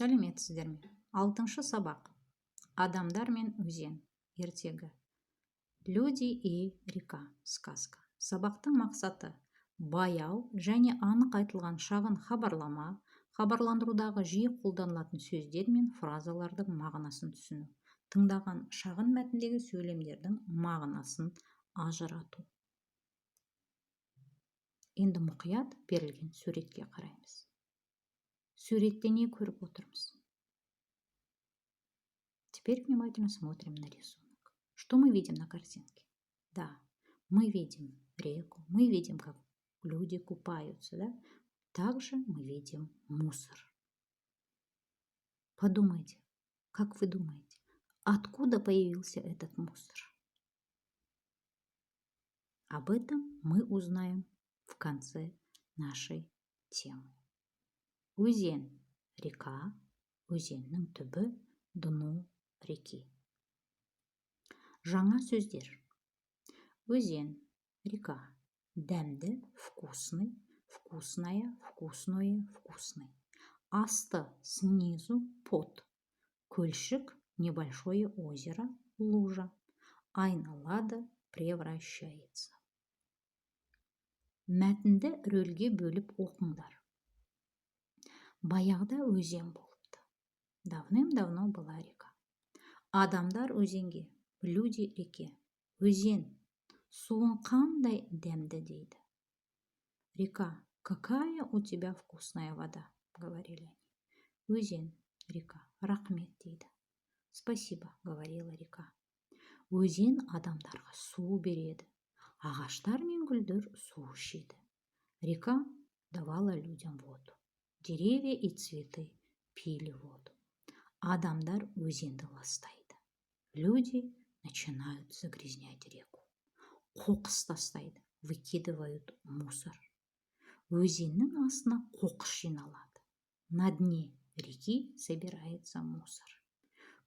Сәлеметсіздер ме? 6-шы сабақ. Адамдар мен өзен. Ертегі. Люди и река. Сказка. Сабақтың мақсаты баяу және анық айтылған шағын хабарлама, хабарландырудағы жиі қолданылатын сөздер мен фразалардың мағынасын түсіну. Тыңдаған шағын мәтіндегі сөйлемдердің мағынасын ажырату. Енді мұқият берілген суретке қараймыз. Суретте не көріп отырмыз? Теперь внимательно смотрим на рисунок. Что мы видим на картинке? Да, мы видим реку, мы видим, как люди купаются, да? Также мы видим мусор. Подумайте, как вы думаете, откуда появился этот мусор? Об этом мы узнаем в конце нашей темы. Өзен, река, өзеннің түбі, дну реки. Жаңа сөздер. Өзен, река, дәмді, вкусный, вкусная, вкусное, вкусный. Асты, снизу, под. Көлшік, небольшое озеро, лужа. Айналады, превращается. Мәтінді рөлге бөліп оқыңдар. Баяғыда өзен болыпты. Давным-давно была река. Адамдар өзенге, люди реке. Өзен, суың қандай дәмді дейді. Река, какая у тебя вкусная вода, говорили они. Өзен, река, рахмет дейді. Спасибо, говорила река. Өзен адамдарға су береді. Ағаштар мен гүлдер су ішеді. Река давала людям воду. Деревья и цветы пили воду. Адамдар өзенді ластайды. Люди начинают загрязнять реку. Қоқыс тастайды, выкидывают мусор. Өзеннің астына қоқыс жиналады. На дне реки собирается мусор.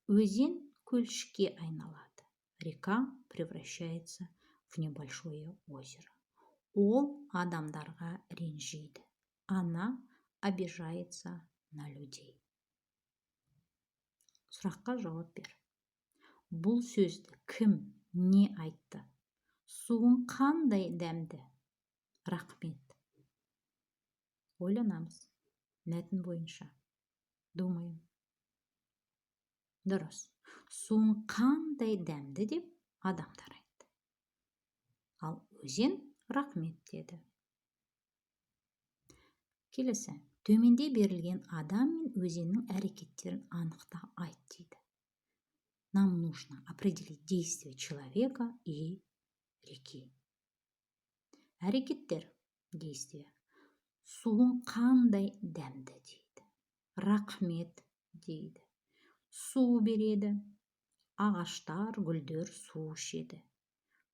Өзен көлшікке айналады. Река превращается в небольшое озеро. Ол адамдарға ренжиді. Она обижается на людей. Сұраққа жауап бер. Бұл сөзді кім, не айтты? Суың қандай дәмді? Рахмет. Ойланамыз. Мәтін бойынша. Думаем. Дұрыс. Суың қандай дәмді деп адамдар айтты. Ал өзен рахмет деді. Келесі. Төменде берілген адам мен өзеннің әрекеттерін анықта айт дейді. Нам нужно определить действие человека и реки. Әрекеттер, действие. Суың қандай дәмді дейді. Рахмет дейді. Су береді. Ағаштар, гүлдер су ішеді.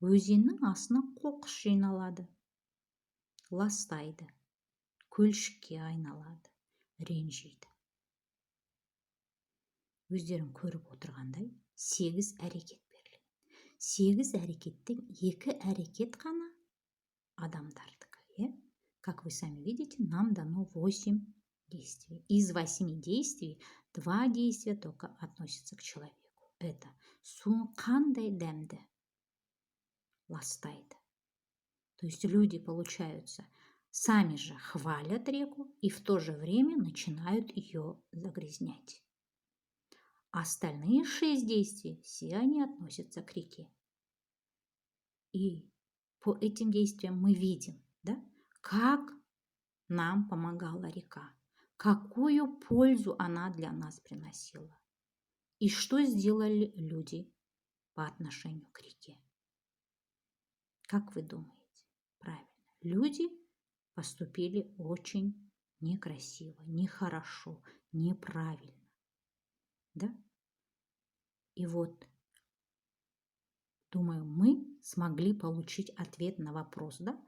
Өзеннің астына қоқыс жиналады. Ластайды. Көлшікке айналады, ренжиді. Өздерің көріп отырғандай 8 әрекет берілген. 8 әрекеттен 2 әрекет қана адамдардікі. Как вы сами видите, нам дано 8 действий. Из 8 действий 2 действия только относятся к человеку. Это суың қандай дәмді? Ластайды. То есть люди, получаются, сами же хвалят реку и в то же время начинают ее загрязнять. Остальные 6 действий, все они относятся к реке. И по этим действиям мы видим, да, как нам помогала река, какую пользу она для нас приносила и что сделали люди по отношению к реке. Как вы думаете? Правильно. Люди поступили очень некрасиво, нехорошо, неправильно. Да? И вот, думаю, мы смогли получить ответ на вопрос, да,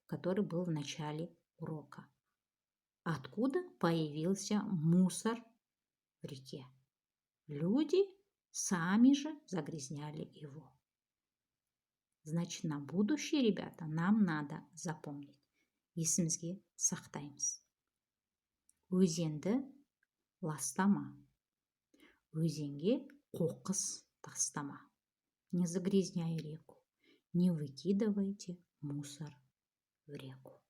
который был в начале урока. Откуда появился мусор в реке? Люди сами же загрязняли его. Значит, на будущее, ребята, нам надо запомнить. Есімізге сақтаймыз. Өзенді ластама. Өзенге қоқыс тастама. Не загрязняй реку. Не выкидывайте мусор в реку.